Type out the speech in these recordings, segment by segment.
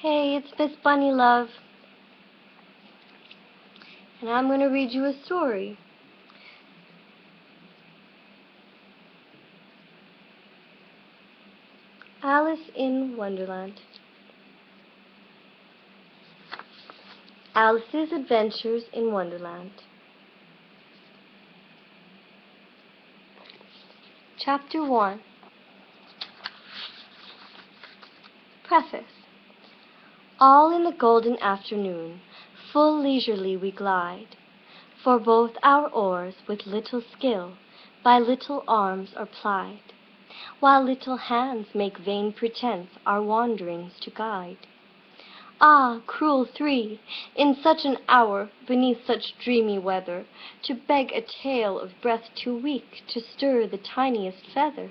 Hey, it's Miss Bunny Love, and I'm going to read you a story. Alice in Wonderland. Alice's Adventures in Wonderland. Chapter 1. Preface. All in the golden afternoon, full leisurely we glide, for both our oars with little skill by little arms are plied, while little hands make vain pretence our wanderings to guide. Ah, cruel three, in such an hour, beneath such dreamy weather, to beg a tale of breath too weak to stir the tiniest feather!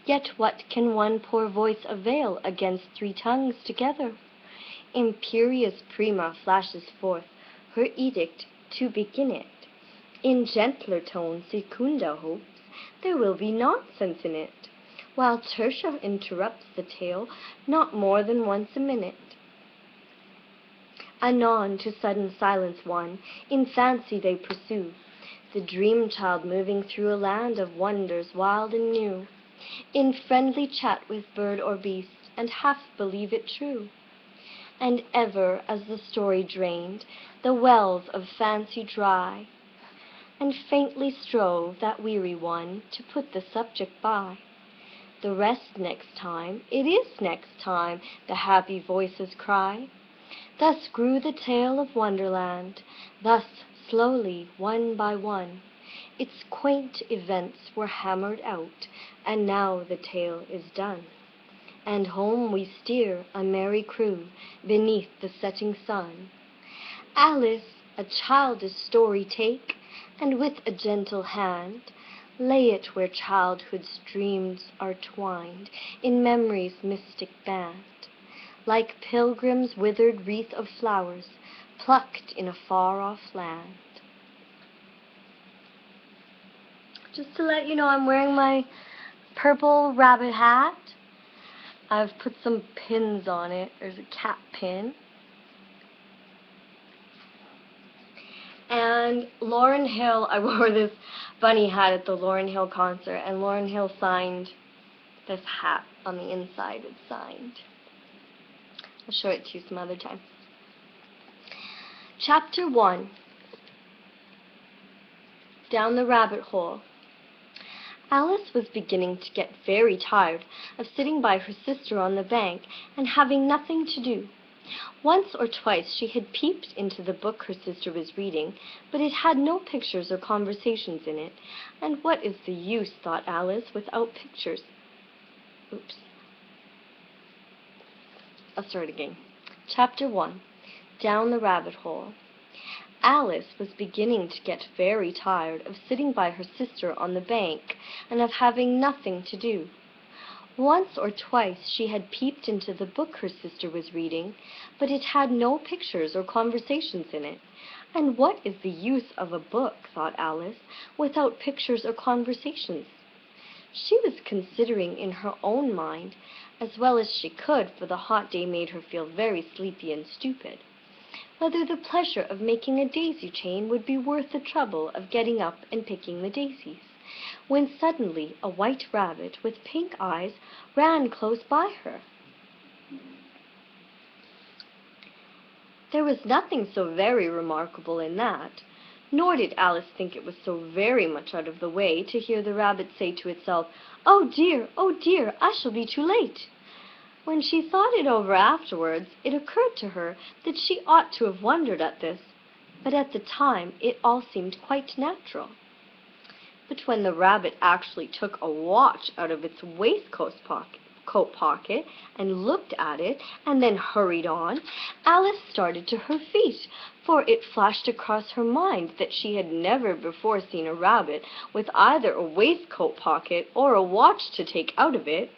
Yet what can one poor voice avail against three tongues together? Imperious Prima flashes forth her edict to begin it. In gentler tone Secunda hopes there will be nonsense in it, while Tertia interrupts the tale not more than once a minute. Anon to sudden silence one, in fancy they pursue the dream child moving through a land of wonders wild and new, in friendly chat with bird or beast, and half believe it true. And ever as the story drained the wells of fancy dry, and faintly strove that weary one to put the subject by, the rest next time, it is next time, the happy voices cry. Thus grew the tale of Wonderland, thus slowly, one by one, its quaint events were hammered out, and now the tale is done. And home we steer, a merry crew, beneath the setting sun. Alice, a childish story take, and with a gentle hand lay it where childhood's dreams are twined in memory's mystic band, like pilgrims' withered wreath of flowers plucked in a far-off land. Just to let you know, I'm wearing my purple rabbit hat. I've put some pins on it. There's a cat pin. And Lauryn Hill, I wore this bunny hat at the Lauryn Hill concert, and Lauryn Hill signed this hat on the inside. It's signed. I'll show it to you some other time. Chapter 1. Down the Rabbit Hole. Alice was beginning to get very tired of sitting by her sister on the bank and having nothing to do. Once or twice she had peeped into the book her sister was reading, but it had no pictures or conversations in it. And what is the use, thought Alice, without pictures? Oops. I'll start again. Chapter 1. Down the Rabbit Hole. Alice was beginning to get very tired of sitting by her sister on the bank and of having nothing to do. Once or twice she had peeped into the book her sister was reading, but it had no pictures or conversations in it. And what is the use of a book, thought Alice, without pictures or conversations? She was considering in her own mind, as well as she could, for the hot day made her feel very sleepy and stupid, whether the pleasure of making a daisy chain would be worth the trouble of getting up and picking the daisies, when suddenly a white rabbit with pink eyes ran close by her. There was nothing so very remarkable in that, nor did Alice think it was so very much out of the way to hear the rabbit say to itself, oh dear, I shall be too late." When she thought it over afterwards, it occurred to her that she ought to have wondered at this, but at the time it all seemed quite natural. But when the rabbit actually took a watch out of its waistcoat pocket and looked at it and then hurried on, Alice started to her feet, for it flashed across her mind that she had never before seen a rabbit with either a waistcoat pocket or a watch to take out of it.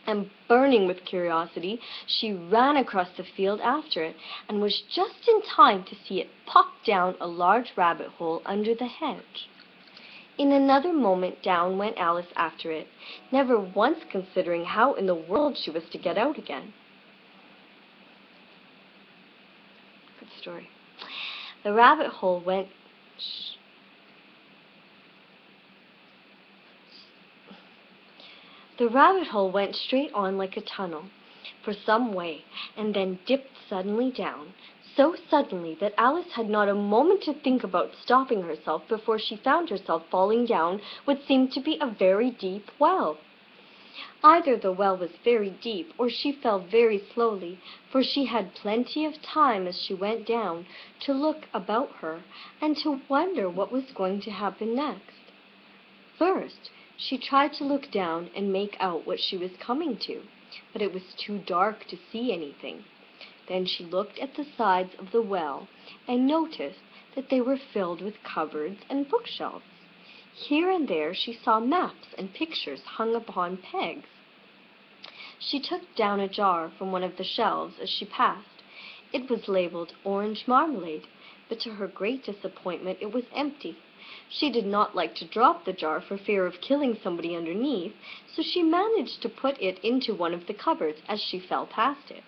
And burning with curiosity, she ran across the field after it, and was just in time to see it pop down a large rabbit hole under the hedge. In another moment down went Alice after it, never once considering how in the world she was to get out again. story. The rabbit hole went... The rabbit hole went straight on like a tunnel for some way, and then dipped suddenly down, so suddenly that Alice had not a moment to think about stopping herself before she found herself falling down what seemed to be a very deep well. Either the well was very deep, or she fell very slowly, for she had plenty of time as she went down to look about her and to wonder what was going to happen next. First, she tried to look down and make out what she was coming to, but it was too dark to see anything. Then she looked at the sides of the well and noticed that they were filled with cupboards and bookshelves. Here and there she saw maps and pictures hung upon pegs. She took down a jar from one of the shelves as she passed. It was labeled orange marmalade, but to her great disappointment it was empty. She did not like to drop the jar for fear of killing somebody underneath, so she managed to put it into one of the cupboards as she fell past it.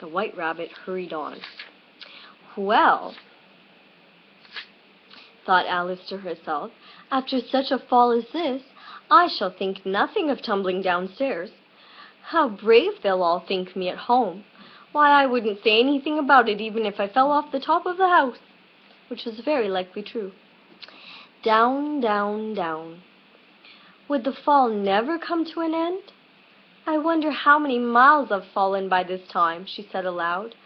The White Rabbit hurried on. "Well," thought Alice to herself, "after such a fall as this, I shall think nothing of tumbling downstairs. How brave they'll all think me at home. Why, I wouldn't say anything about it even if I fell off the top of the house," which was very likely true. Down, down, down. Would the fall never come to an end? "I wonder how many miles I've fallen by this time," she said aloud.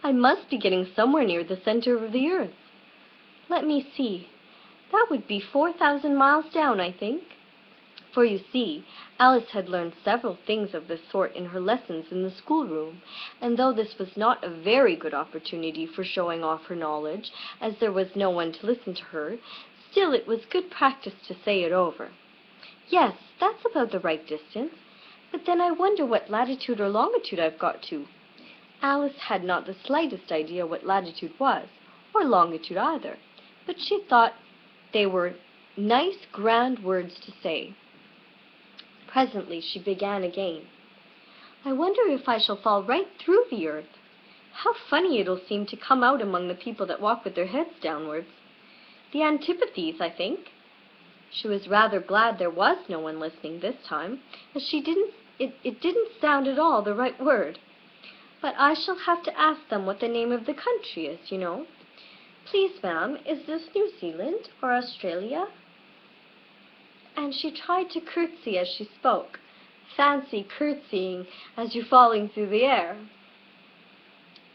"I must be getting somewhere near the center of the earth. Let me see. That would be 4,000 miles down, I think." For you see, Alice had learned several things of this sort in her lessons in the schoolroom, and though this was not a very good opportunity for showing off her knowledge, as there was no one to listen to her, still it was good practice to say it over. "Yes, that's about the right distance. But then I wonder what latitude or longitude I've got to." Alice had not the slightest idea what latitude was, or longitude either, but she thought they were nice, grand words to say. Presently she began again. "I wonder if I shall fall right through the earth. How funny it'll seem to come out among the people that walk with their heads downwards. The antipathies, I think." She was rather glad there was no one listening this time, as it didn't sound at all the right word. "But I shall have to ask them what the name of the country is, you know. Please, ma'am, is this New Zealand or Australia?" And she tried to curtsy as she spoke. Fancy curtsying as you're falling through the air.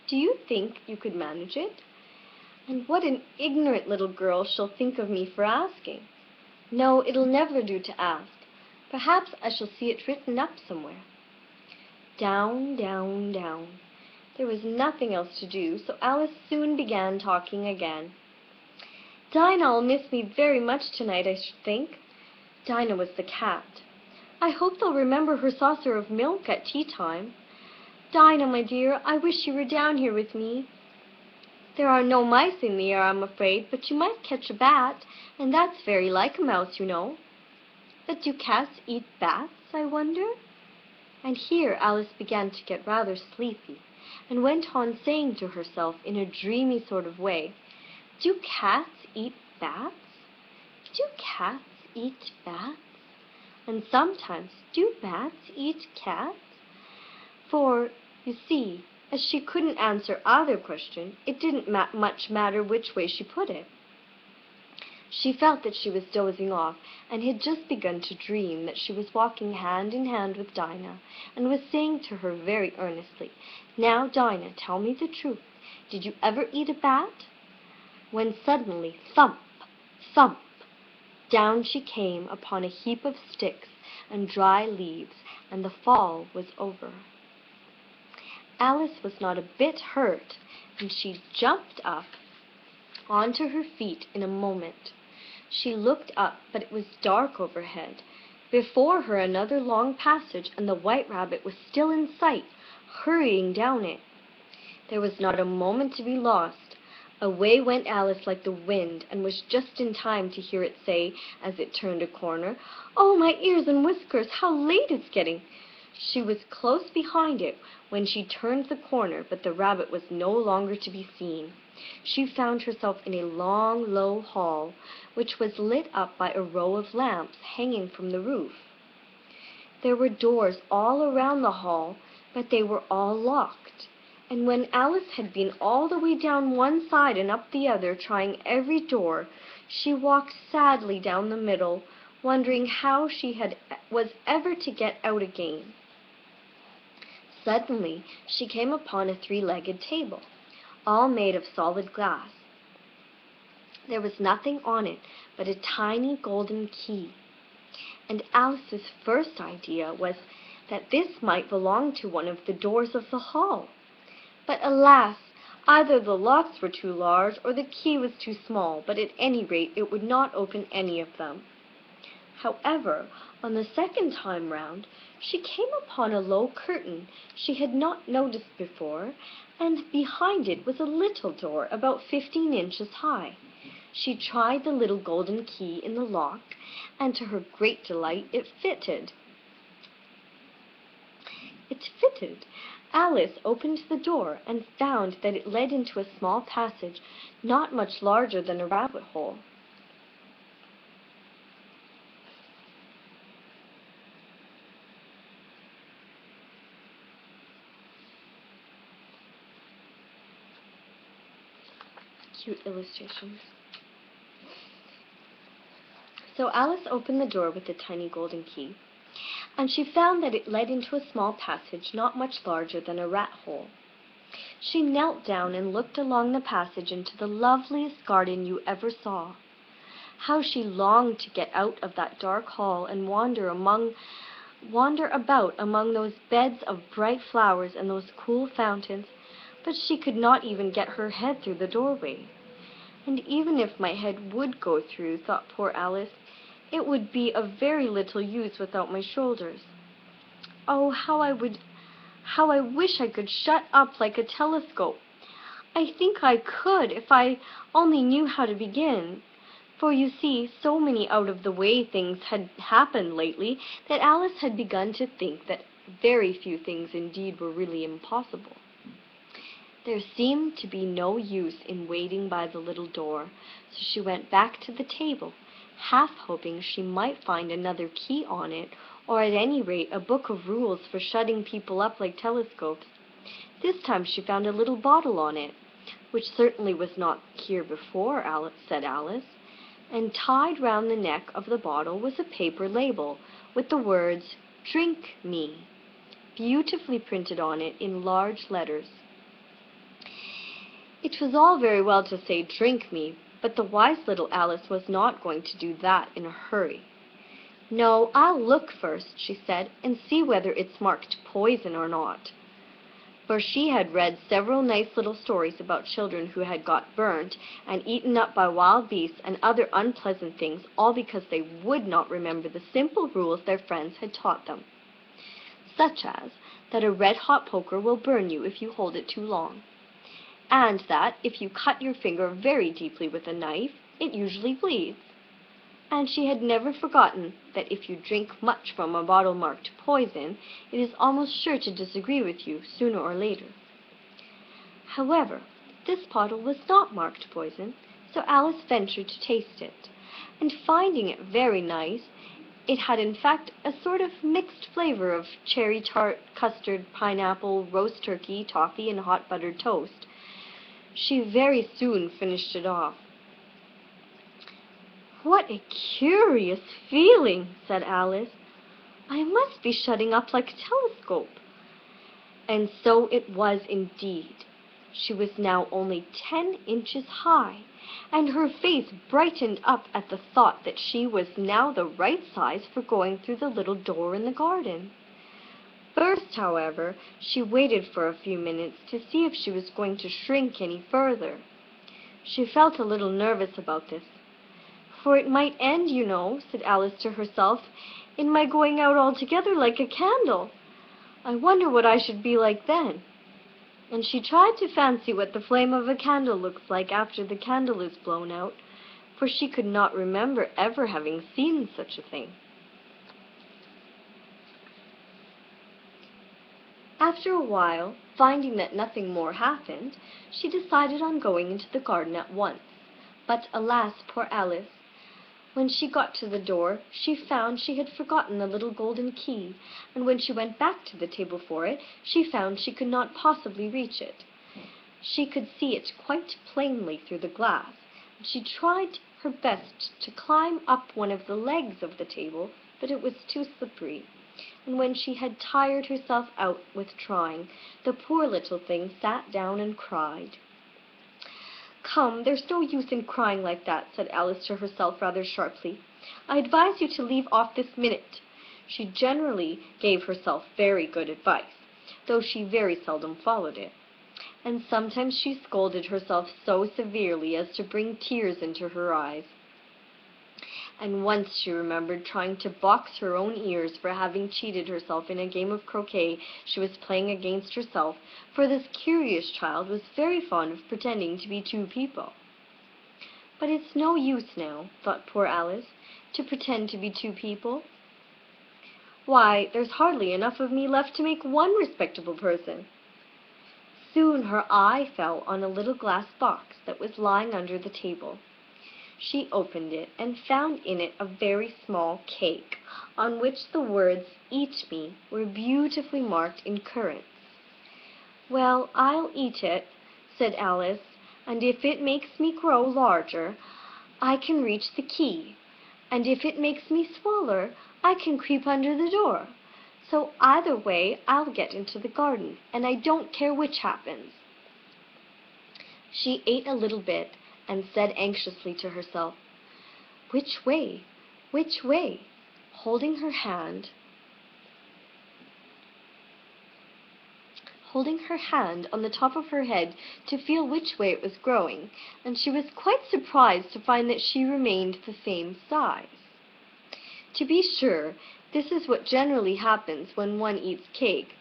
Do you think you could manage it? And what an ignorant little girl she'll think of me for asking. No, it'll never do to ask. Perhaps I shall see it written up somewhere. Down, down, down. There was nothing else to do, so Alice soon began talking again. "Dinah'll miss me very much tonight, I should think." Dinah was the cat. "I hope they'll remember her saucer of milk at tea time. Dinah, my dear, I wish you were down here with me. There are no mice in the air, I'm afraid, but you might catch a bat, and that's very like a mouse, you know. But do cats eat bats, I wonder?" And here Alice began to get rather sleepy, and went on saying to herself in a dreamy sort of way, "Do cats eat bats? Do cats eat bats? And sometimes do bats eat cats?" For, you see, as she couldn't answer either question, it didn't much matter which way she put it. She felt that she was dozing off, and had just begun to dream that she was walking hand in hand with Dinah, and was saying to her very earnestly, "Now, Dinah, tell me the truth. Did you ever eat a bat?" When suddenly, thump, thump, down she came upon a heap of sticks and dry leaves, and the fall was over. Alice was not a bit hurt, and she jumped up onto her feet in a moment. She looked up, but it was dark overhead. Before her another long passage, and the White Rabbit was still in sight, hurrying down it. There was not a moment to be lost. Away went Alice like the wind, and was just in time to hear it say, as it turned a corner, "Oh, my ears and whiskers, how late it's getting!" She was close behind it when she turned the corner, but the rabbit was no longer to be seen. She found herself in a long, low hall, which was lit up by a row of lamps hanging from the roof. There were doors all around the hall, but they were all locked. And when Alice had been all the way down one side and up the other, trying every door, she walked sadly down the middle, wondering how she was ever to get out again. Suddenly she came upon a three-legged table, all made of solid glass. There was nothing on it but a tiny golden key, and Alice's first idea was that this might belong to one of the doors of the hall. But alas, either the locks were too large or the key was too small, but at any rate it would not open any of them. However, on the second time round, she came upon a low curtain she had not noticed before, and behind it was a little door about 15 inches high. She tried the little golden key in the lock, and to her great delight it fitted. Alice opened the door and found that it led into a small passage not much larger than a rabbit hole. Cute illustrations. So Alice opened the door with the tiny golden key, and she found that it led into a small passage not much larger than a rat hole. She knelt down and looked along the passage into the loveliest garden you ever saw. How she longed to get out of that dark hall and wander about among those beds of bright flowers and those cool fountains, but she could not even get her head through the doorway. And even if my head would go through, thought poor Alice, it would be of very little use without my shoulders. Oh, how I wish I could shut up like a telescope. I think I could if I only knew how to begin. For you see, so many out-of-the-way things had happened lately that Alice had begun to think that very few things indeed were really impossible. There seemed to be no use in waiting by the little door, so she went back to the table, half hoping she might find another key on it, or at any rate a book of rules for shutting people up like telescopes. This time she found a little bottle on it, which certainly was not here before, said Alice, and tied round the neck of the bottle was a paper label with the words, "Drink me," beautifully printed on it in large letters. It was all very well to say, "Drink me," but the wise little Alice was not going to do that in a hurry. "No, I'll look first," she said, "and see whether it's marked poison or not." For she had read several nice little stories about children who had got burnt and eaten up by wild beasts and other unpleasant things, all because they would not remember the simple rules their friends had taught them, such as that a red-hot poker will burn you if you hold it too long, and that if you cut your finger very deeply with a knife, it usually bleeds. And she had never forgotten that if you drink much from a bottle marked poison, it is almost sure to disagree with you sooner or later. However, this bottle was not marked poison, so Alice ventured to taste it, and finding it very nice, it had in fact a sort of mixed flavor of cherry tart, custard, pineapple, roast turkey, toffee, and hot buttered toast. She very soon finished it off. "What a curious feeling," said Alice. "I must be shutting up like a telescope." And so it was indeed. She was now only 10 inches high, and her face brightened up at the thought that she was now the right size for going through the little door in the garden. First, however, she waited for a few minutes to see if she was going to shrink any further. She felt a little nervous about this. "For it might end, you know," said Alice to herself, "in my going out altogether like a candle. I wonder what I should be like then." and she tried to fancy what the flame of a candle looks like after the candle is blown out, for she could not remember ever having seen such a thing. After a while, finding that nothing more happened, she decided on going into the garden at once. But alas, poor Alice! When she got to the door, she found she had forgotten the little golden key, and when she went back to the table for it, she found she could not possibly reach it. She could see it quite plainly through the glass, and she tried her best to climb up one of the legs of the table, but it was too slippery, and when she had tired herself out with trying, the poor little thing sat down and cried. "Come, there's no use in crying like that," said Alice to herself rather sharply. "I advise you to leave off this minute." She generally gave herself very good advice, though she very seldom followed it, and sometimes she scolded herself so severely as to bring tears into her eyes. And once she remembered trying to box her own ears for having cheated herself in a game of croquet she was playing against herself, for this curious child was very fond of pretending to be two people. "But it's no use now," thought poor Alice, "to pretend to be two people. Why, there's hardly enough of me left to make one respectable person." Soon her eye fell on a little glass box that was lying under the table. She opened it and found in it a very small cake, on which the words "Eat me" were beautifully marked in currants. "Well, I'll eat it," said Alice, "and if it makes me grow larger, I can reach the key, and if it makes me smaller, I can creep under the door. So either way I'll get into the garden, and I don't care which happens." She ate a little bit, and said anxiously to herself, "Which way? Which way?" holding her hand on the top of her head to feel which way it was growing, and she was quite surprised to find that she remained the same size. To be sure, this is what generally happens when one eats cake,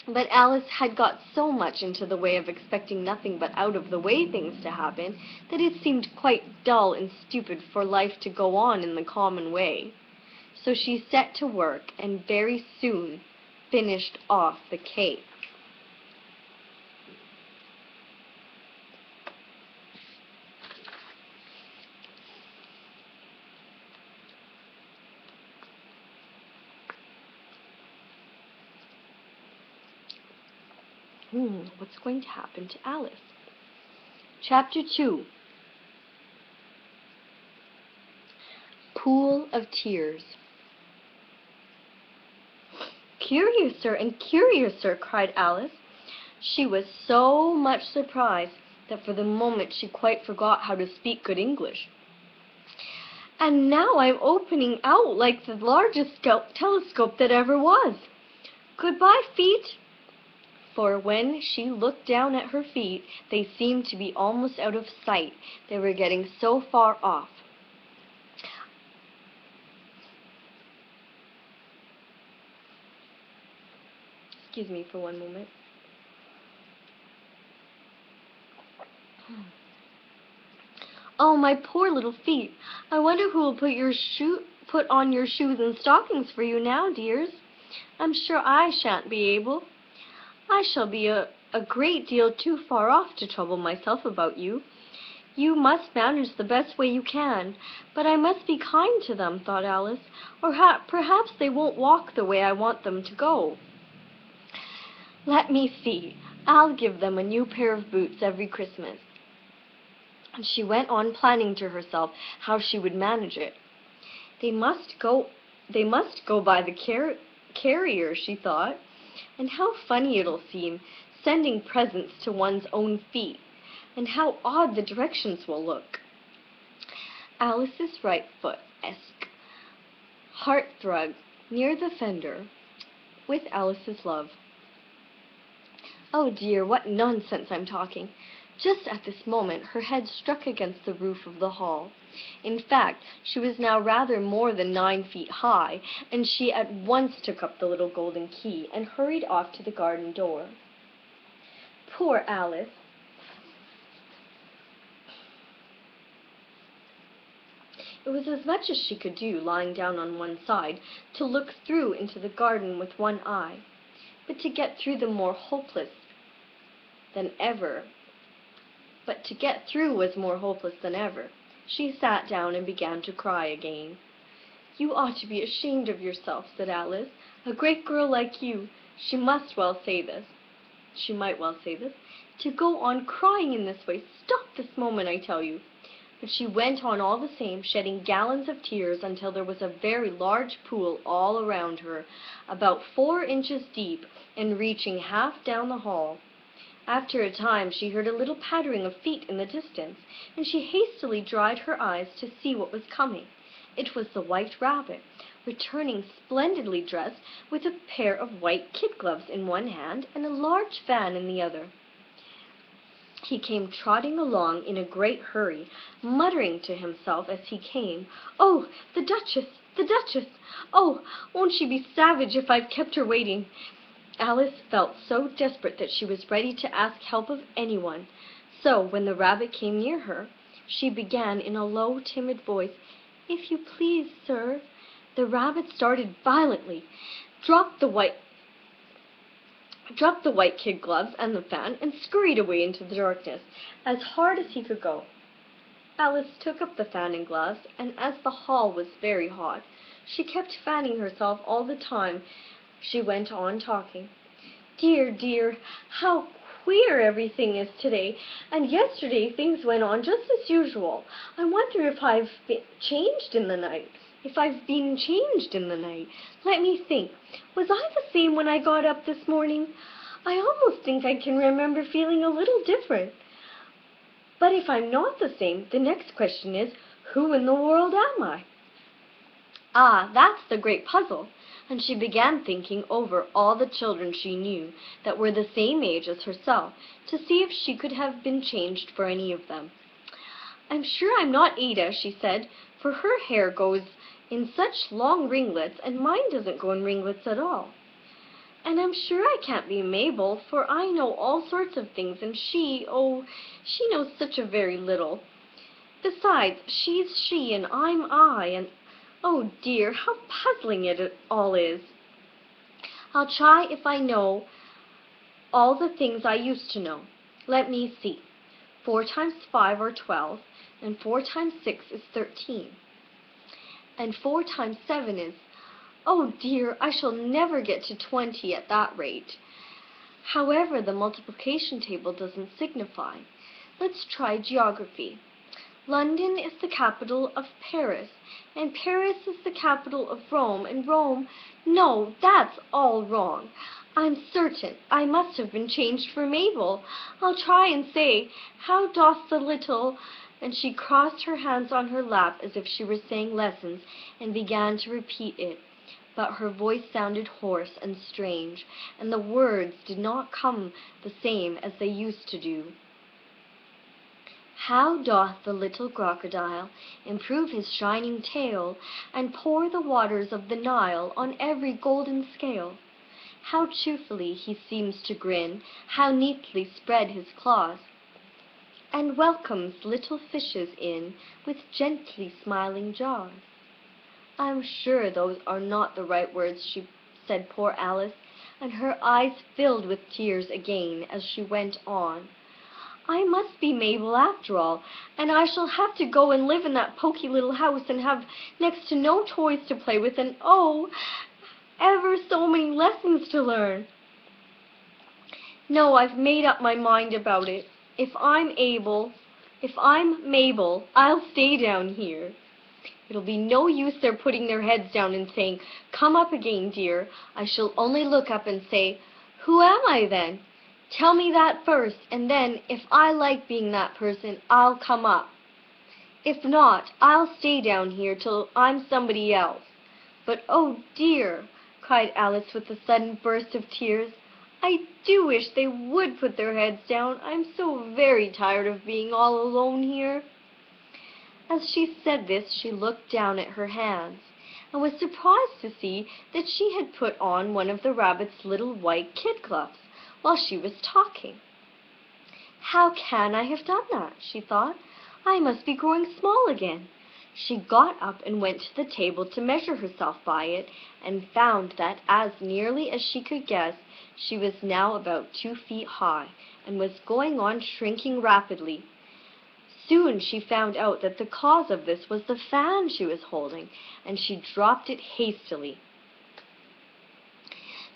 but Alice had got so much into the way of expecting nothing but out-of-the-way things to happen that it seemed quite dull and stupid for life to go on in the common way. So she set to work and very soon finished off the cake. What's going to happen to Alice? Chapter 2. Pool of Tears. "Curiouser and curiouser," cried Alice. She was so much surprised that for the moment she quite forgot how to speak good English. "And now I'm opening out like the largest telescope that ever was. Goodbye, feet." For when she looked down at her feet, they seemed to be almost out of sight. They were getting so far off. Excuse me for one moment. "Oh, my poor little feet. I wonder who will put on your shoes and stockings for you now, dears. I'm sure I shan't be able. I shall be a great deal too far off to trouble myself about you. You must manage the best way you can, but I must be kind to them," thought Alice, "or perhaps they won't walk the way I want them to go. Let me see, I'll give them a new pair of boots every Christmas." And she went on planning to herself how she would manage it. They must go by the carrier, she thought. And how funny it'll seem, sending presents to one's own feet, and how odd the directions will look. Alice's right foot, hearthrug, near the fender, with Alice's love. Oh dear, what nonsense I'm talking. Just at this moment her head struck against the roof of the hall. In fact, she was now rather more than 9 feet high, and she at once took up the little golden key and hurried off to the garden door. Poor Alice! It was as much as she could do, lying down on one side, to look through into the garden with one eye. But to get through was more hopeless than ever. She sat down and began to cry again. "You ought to be ashamed of yourself," said Alice. "A great girl like you, she might well say this, to go on crying in this way. Stop this moment, I tell you." But she went on all the same, shedding gallons of tears until there was a very large pool all around her, about 4 inches deep and reaching half down the hall. After a time she heard a little pattering of feet in the distance, and she hastily dried her eyes to see what was coming. It was the White Rabbit, returning splendidly dressed, with a pair of white kid gloves in one hand and a large fan in the other. He came trotting along in a great hurry, muttering to himself as he came, "Oh, the Duchess! The Duchess! Oh, won't she be savage if I've kept her waiting?" Alice felt so desperate that she was ready to ask help of anyone. So, when the rabbit came near her, she began in a low, timid voice, "If you please, sir." The rabbit started violently, dropped the white kid gloves and the fan, and scurried away into the darkness as hard as he could go. Alice took up the fan and gloves, and as the hall was very hot, she kept fanning herself all the time she went on talking. "Dear, dear, how queer everything is today, and yesterday things went on just as usual. I wonder if I've been changed in the night. Let me think. Was I the same when I got up this morning? I almost think I can remember feeling a little different. But if I'm not the same, the next question is, who in the world am I?" Ah, that's the great puzzle. And she began thinking over all the children she knew that were the same age as herself, to see if she could have been changed for any of them. "I'm sure I'm not Ada," she said, "for her hair goes in such long ringlets, and mine doesn't go in ringlets at all. And I'm sure I can't be Mabel, for I know all sorts of things, and she knows such a very little. Besides, she's she, and I'm I, and oh dear, how puzzling it all is. I'll try if I know all the things I used to know. Let me see. 4 times 5 are 12, and 4 times 6 is 13. And 4 times 7 is, oh dear, I shall never get to 20 at that rate. However, the multiplication table doesn't signify. Let's try geography. London is the capital of Paris, and Paris is the capital of Rome, and Rome, no, that's all wrong. I'm certain I must have been changed for Mabel. I'll try and say, how doth the little, and she crossed her hands on her lap as if she were saying lessons, and began to repeat it. But her voice sounded hoarse and strange, and the words did not come the same as they used to do. How doth the little crocodile improve his shining tail, and pour the waters of the Nile on every golden scale? How cheerfully he seems to grin, how neatly spread his claws, and welcomes little fishes in with gently smiling jaws. I'm sure those are not the right words, said poor Alice, and her eyes filled with tears again as she went on. I must be Mabel after all, and I shall have to go and live in that poky little house and have next to no toys to play with, and oh, ever so many lessons to learn. No, I've made up my mind about it. If I'm Mabel, I'll stay down here. It'll be no use their putting their heads down and saying, come up again, dear. I shall only look up and say, who am I then? Tell me that first, and then, if I like being that person, I'll come up. If not, I'll stay down here till I'm somebody else. But oh dear, cried Alice with a sudden burst of tears, I do wish they would put their heads down. I'm so very tired of being all alone here. As she said this, she looked down at her hands, and was surprised to see that she had put on one of the rabbit's little white kid gloves while she was talking. "How can I have done that?" she thought. "I must be growing small again." She got up and went to the table to measure herself by it, and found that, as nearly as she could guess, she was now about 2 feet high, and was going on shrinking rapidly. Soon she found out that the cause of this was the fan she was holding, and she dropped it hastily,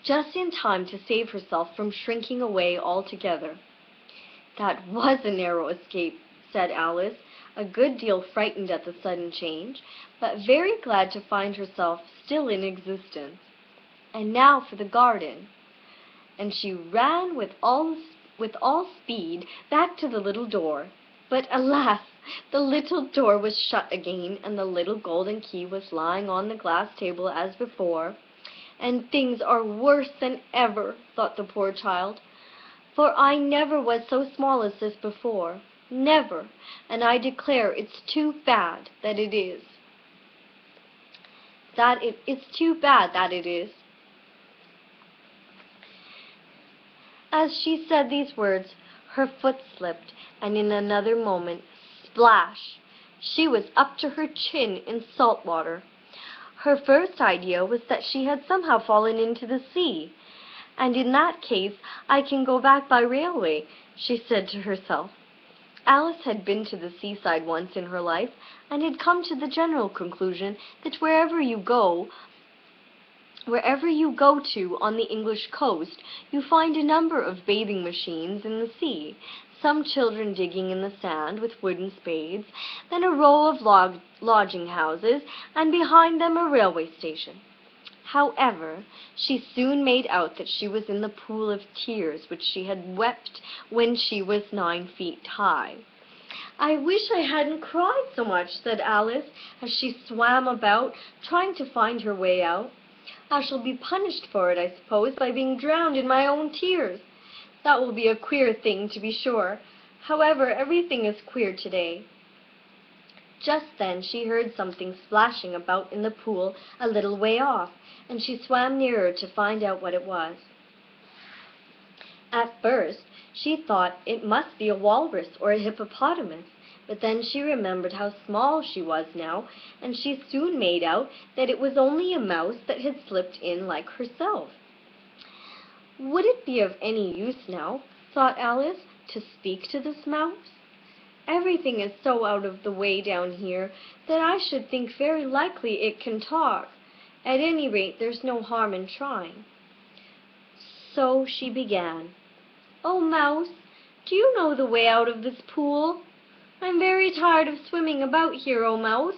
just in time to save herself from shrinking away altogether. "That was a narrow escape," said Alice, a good deal frightened at the sudden change, but very glad to find herself still in existence. "And now for the garden." And she ran with all speed back to the little door. But alas! The little door was shut again, and the little golden key was lying on the glass table as before. "And things are worse than ever," thought the poor child, "for I never was so small as this before. Never, and I declare it's too bad that it is. It's too bad that it is." As she said these words, her foot slipped, and in another moment, splash! She was up to her chin in salt water. Her first idea was that she had somehow fallen into the sea. "And in that case I can go back by railway," she said to herself. Alice had been to the seaside once in her life, and had come to the general conclusion that wherever you go to on the English coast, you find a number of bathing machines in the sea, some children digging in the sand with wooden spades, then a row of lodging houses, and behind them a railway station. However, she soon made out that she was in the pool of tears which she had wept when she was 9 feet high. "I wish I hadn't cried so much," said Alice, as she swam about, trying to find her way out. "I shall be punished for it, I suppose, by being drowned in my own tears. That will be a queer thing, to be sure. However, everything is queer today." Just then she heard something splashing about in the pool a little way off, and she swam nearer to find out what it was. At first she thought it must be a walrus or a hippopotamus, but then she remembered how small she was now, and she soon made out that it was only a mouse that had slipped in like herself. "Would it be of any use now," thought Alice, "to speak to this mouse? Everything is so out of the way down here that I should think very likely it can talk. At any rate, there's no harm in trying." So she began. "Oh, mouse, do you know the way out of this pool? I'm very tired of swimming about here, oh mouse."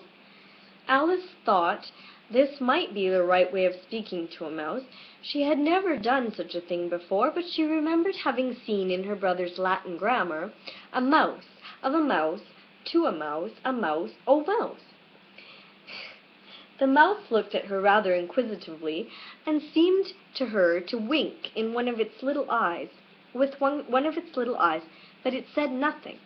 Alice thought this might be the right way of speaking to a mouse. She had never done such a thing before, but she remembered having seen in her brother's Latin grammar, "a mouse, of a mouse, to a mouse, oh mouse." The mouse looked at her rather inquisitively, and seemed to her to wink in one of its little eyes, but it said nothing.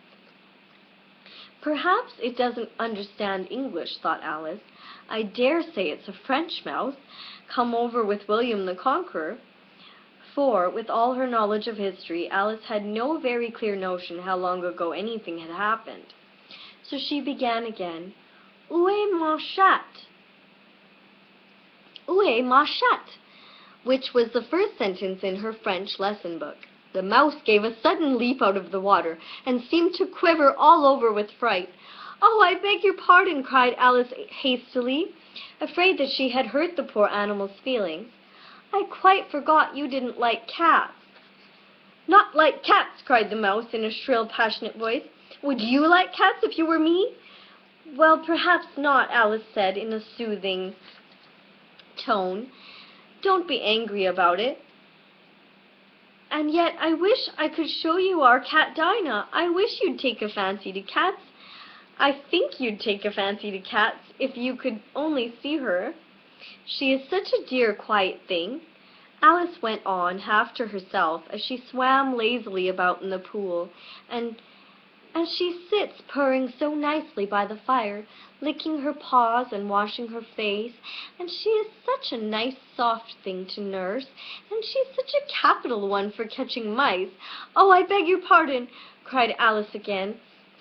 "Perhaps it doesn't understand English," thought Alice. "I dare say it's a French mouse, come over with William the Conqueror." For, with all her knowledge of history, Alice had no very clear notion how long ago anything had happened. So she began again. "Où est mon chat? Où est ma chatte?" which was the first sentence in her French lesson book. The mouse gave a sudden leap out of the water, and seemed to quiver all over with fright. "Oh, I beg your pardon," cried Alice hastily, afraid that she had hurt the poor animal's feelings. "I quite forgot you didn't like cats." "Not like cats!" cried the mouse in a shrill, passionate voice. "Would you like cats if you were me?" "Well, perhaps not," Alice said in a soothing tone. "Don't be angry about it. And yet I wish I could show you our cat Dinah. I wish you'd take a fancy to cats. I think you'd take a fancy to cats if you could only see her. She is such a dear, quiet thing." Alice went on, half to herself, as she swam lazily about in the pool, "and she sits purring so nicely by the fire, licking her paws and washing her face, and she is such a nice soft thing to nurse, and she's such a capital one for catching mice." "Oh, I beg your pardon," cried Alice again,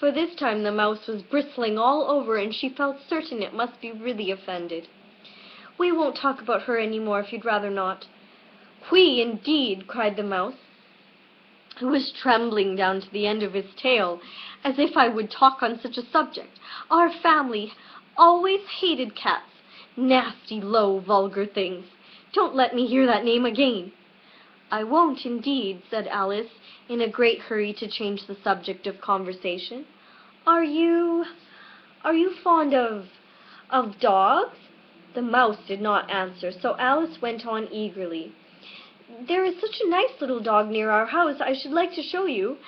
for this time the mouse was bristling all over, and she felt certain it must be really offended. "We won't talk about her any more if you'd rather not." "We, indeed!" cried the mouse, who was trembling down to the end of his tail. "As if I would talk on such a subject! Our family always hated cats. Nasty, low, vulgar things. Don't let me hear that name again." "I won't, indeed," said Alice, in a great hurry to change the subject of conversation. Are you fond of dogs?" The mouse did not answer, so Alice went on eagerly. "There is such a nice little dog near our house I should like to show you.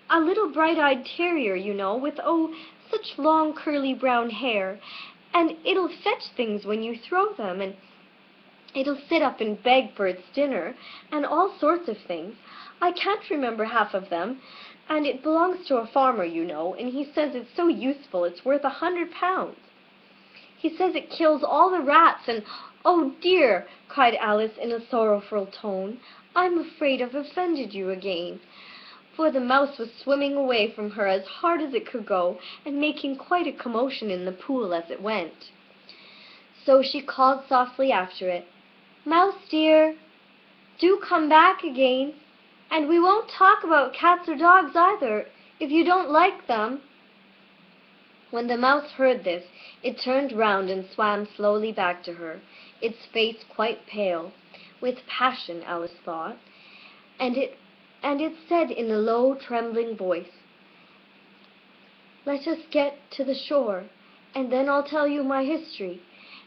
A little bright-eyed terrier, you know, with, oh, such long curly brown hair. And it'll fetch things when you throw them, and it'll sit up and beg for its dinner, and all sorts of things. I can't remember half of them, and it belongs to a farmer, you know, and he says it's so useful it's worth £100. He says it kills all the rats, and—" "Oh, dear!" cried Alice in a sorrowful tone, "I'm afraid I've offended you again." For the mouse was swimming away from her as hard as it could go, and making quite a commotion in the pool as it went. So she called softly after it, "Mouse dear, do come back again, and we won't talk about cats or dogs either, if you don't like them." When the mouse heard this, it turned round and swam slowly back to her, its face quite pale, with passion, Alice thought, and it said in a low, trembling voice, "Let us get to the shore, and then I'll tell you my history,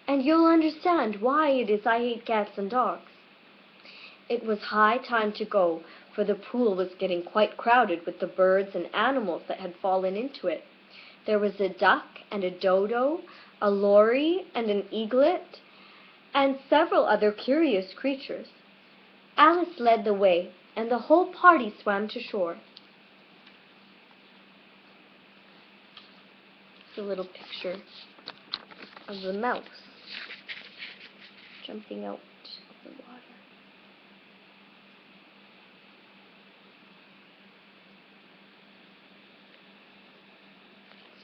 and you'll understand why it is I hate cats and dogs." It was high time to go, for the pool was getting quite crowded with the birds and animals that had fallen into it. There was a duck and a dodo, a lory and an eaglet, and several other curious creatures. Alice led the way, and the whole party swam to shore. It's a little picture of the mouse jumping out of the water.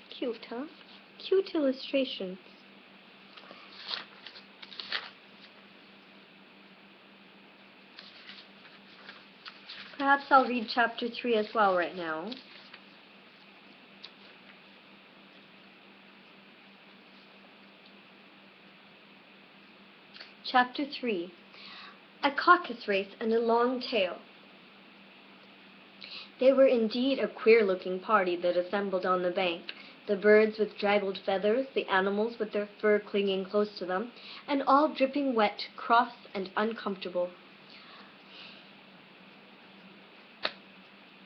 Cute, huh? Cute illustrations. Perhaps I'll read chapter 3 as well right now. Chapter 3. A caucus race and a long tail. They were indeed a queer-looking party that assembled on the bank, the birds with draggled feathers, the animals with their fur clinging close to them, and all dripping wet, cross, and uncomfortable.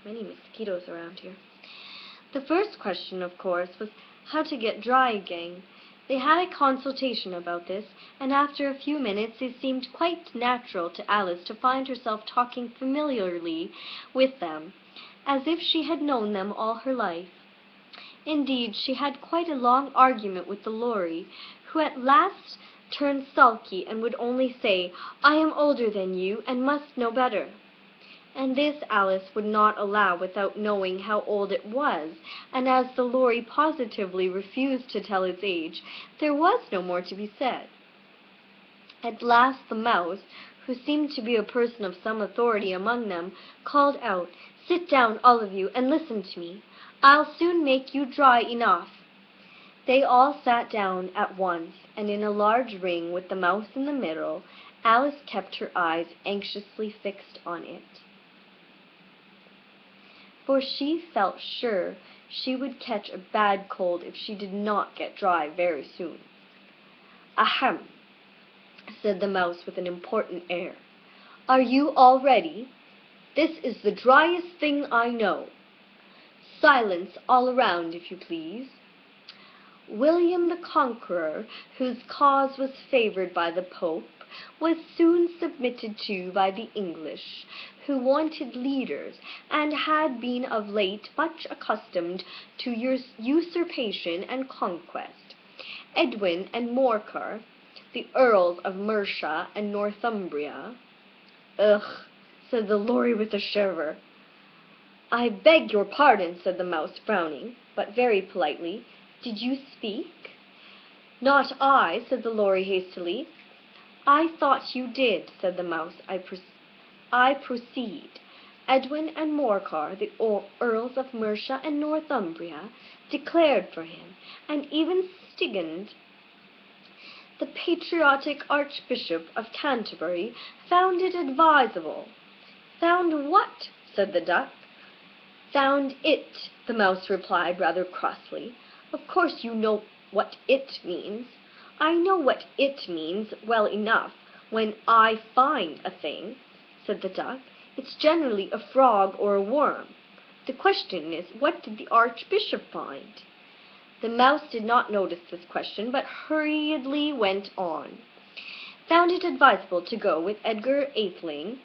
Many mosquitoes around here. The first question, of course, was how to get dry again. They had a consultation about this, and after a few minutes it seemed quite natural to Alice to find herself talking familiarly with them, as if she had known them all her life. Indeed, she had quite a long argument with the lory, who at last turned sulky and would only say, "I am older than you, and must know better." And this Alice would not allow without knowing how old it was, and as the lory positively refused to tell its age, there was no more to be said. At last the mouse, who seemed to be a person of some authority among them, called out, "Sit down, all of you, and listen to me. I'll soon make you dry enough." They all sat down at once, and in a large ring with the mouse in the middle, Alice kept her eyes anxiously fixed on it, for she felt sure she would catch a bad cold if she did not get dry very soon. "Ahem," said the mouse with an important air. "Are you all ready? This is the driest thing I know. Silence all around, if you please. William the Conqueror, whose cause was favored by the Pope, was soon submitted to by the English, who wanted leaders, and had been of late much accustomed to usurpation and conquest. Edwin and Morcar, the Earls of Mercia and Northumbria—" "Ugh," said the lory with a shiver. "I beg your pardon," said the mouse, frowning, but very politely. "Did you speak?" "Not I," said the lorry hastily. "I thought you did," said the mouse. I proceed. Edwin and Morcar, the Earls of Mercia and Northumbria, declared for him, and even Stigand, the patriotic Archbishop of Canterbury, found it advisable." "Found what?" said the duck. "Found it," the mouse replied rather crossly. "Of course you know what it means." "I know what it means well enough when I find a thing," said the duck. "It's generally a frog or a worm. The question is, what did the Archbishop find?" The mouse did not notice this question, but hurriedly went on. "Found it advisable to go with Edgar Atheling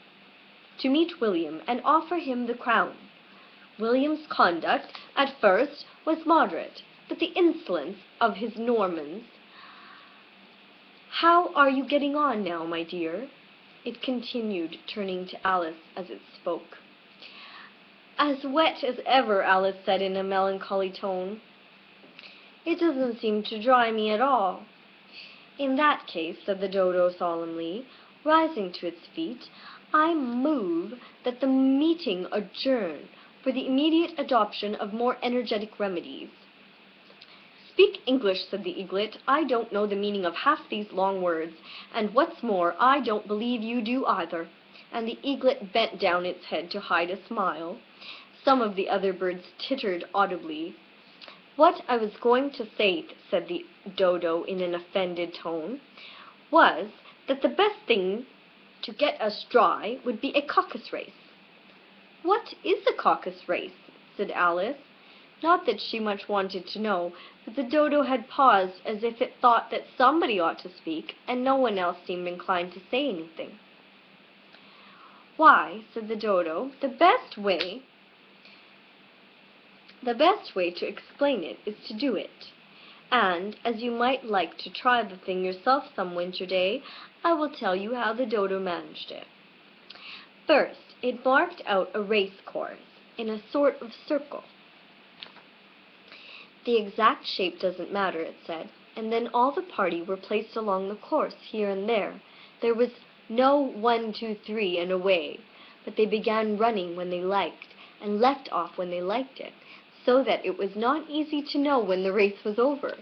to meet William and offer him the crown. William's conduct at first was moderate, but the insolence of his Normans— How are you getting on now, my dear?" it continued, turning to Alice as it spoke. "As wet as ever," Alice said in a melancholy tone. "It doesn't seem to dry me at all." "In that case," said the dodo solemnly, rising to its feet, "I move that the meeting adjourn for the immediate adoption of more energetic remedies." "Speak English," said the eaglet. "I don't know the meaning of half these long words, and what's more, I don't believe you do either." And the eaglet bent down its head to hide a smile. Some of the other birds tittered audibly. "What I was going to say," said the dodo in an offended tone, "was that the best thing to get us dry would be a caucus race." "What is a caucus race?" said Alice. Not that she much wanted to know, but the dodo had paused as if it thought that somebody ought to speak, and no one else seemed inclined to say anything. "Why," said the dodo, the best way to explain it is to do it. And, as you might like to try the thing yourself some winter day, I will tell you how the dodo managed it. First, it marked out a race course in a sort of circle. The exact shape doesn't matter, it said, and then all the party were placed along the course, here and there. There was no 1, 2, 3, and away, but they began running when they liked, and left off when they liked it, so that it was not easy to know when the race was over.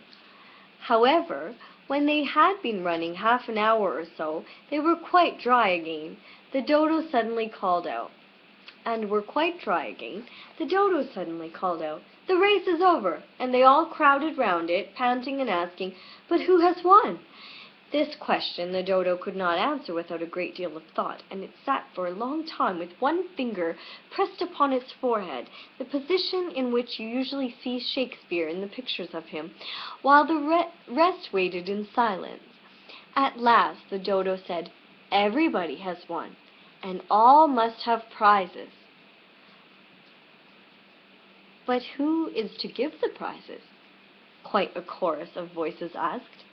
However, when they had been running half an hour or so, they were quite dry again. The dodo suddenly called out. And were quite dry again. The dodo suddenly called out, "The race is over," and they all crowded round it, panting and asking, "But who has won?" This question the dodo could not answer without a great deal of thought, and it sat for a long time with one finger pressed upon its forehead, the position in which you usually see Shakespeare in the pictures of him, while the rest waited in silence. At last the dodo said, "Everybody has won, and all must have prizes." "But who is to give the prizes?" quite a chorus of voices asked.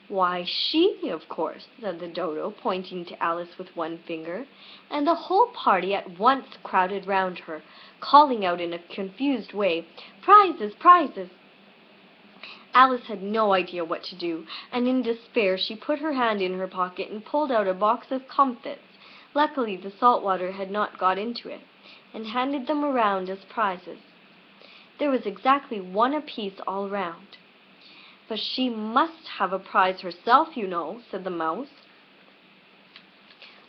"Why, she, of course," said the dodo, pointing to Alice with one finger, and the whole party at once crowded round her, calling out in a confused way, "Prizes, prizes!" Alice had no idea what to do, and in despair she put her hand in her pocket and pulled out a box of comfits. Luckily the salt water had not got into it, and handed them around as prizes. There was exactly one apiece all round. "But she must have a prize herself, you know," said the mouse.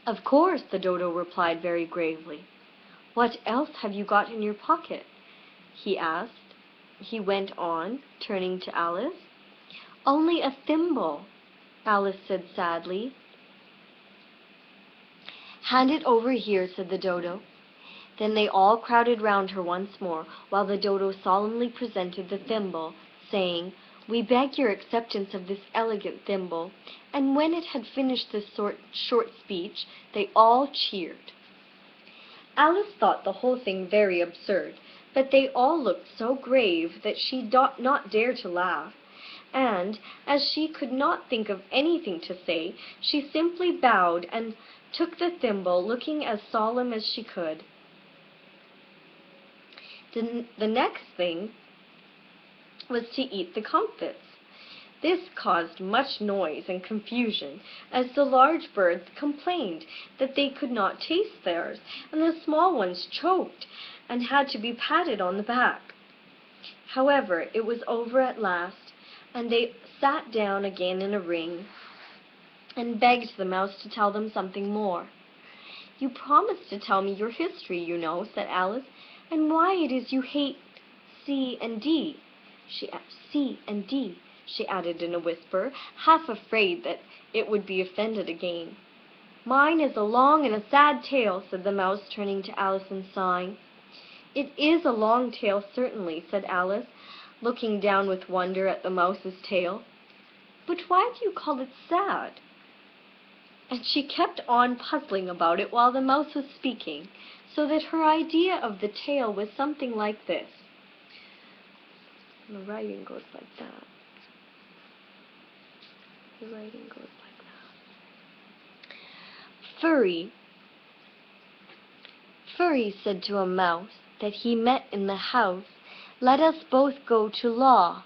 "Of course," the dodo replied very gravely. "What else have you got in your pocket?" he asked. He went on, turning to Alice. "Only a thimble," Alice said sadly. "Hand it over here," said the dodo. Then they all crowded round her once more, while the dodo solemnly presented the thimble, saying, "We beg your acceptance of this elegant thimble," and when it had finished this short speech, they all cheered. Alice thought the whole thing very absurd, but they all looked so grave that she did not dare to laugh, and, as she could not think of anything to say, she simply bowed and took the thimble, looking as solemn as she could. The next thing was to eat the comfits. This caused much noise and confusion, as the large birds complained that they could not taste theirs, and the small ones choked and had to be patted on the back. However, it was over at last, and they sat down again in a ring and begged the mouse to tell them something more. "You promised to tell me your history, you know," said Alice, "and why it is you hate C and D." She added in a whisper, half afraid that it would be offended again. "Mine is a long and a sad tale," said the mouse, turning to Alice and sighing. "It is a long tale, certainly," said Alice, looking down with wonder at the mouse's tail. "But why do you call it sad?" And she kept on puzzling about it while the mouse was speaking, so that her idea of the tale was something like this. And the writing goes like that. The writing goes like that. Furry said to a mouse that he met in the house, "Let us both go to law.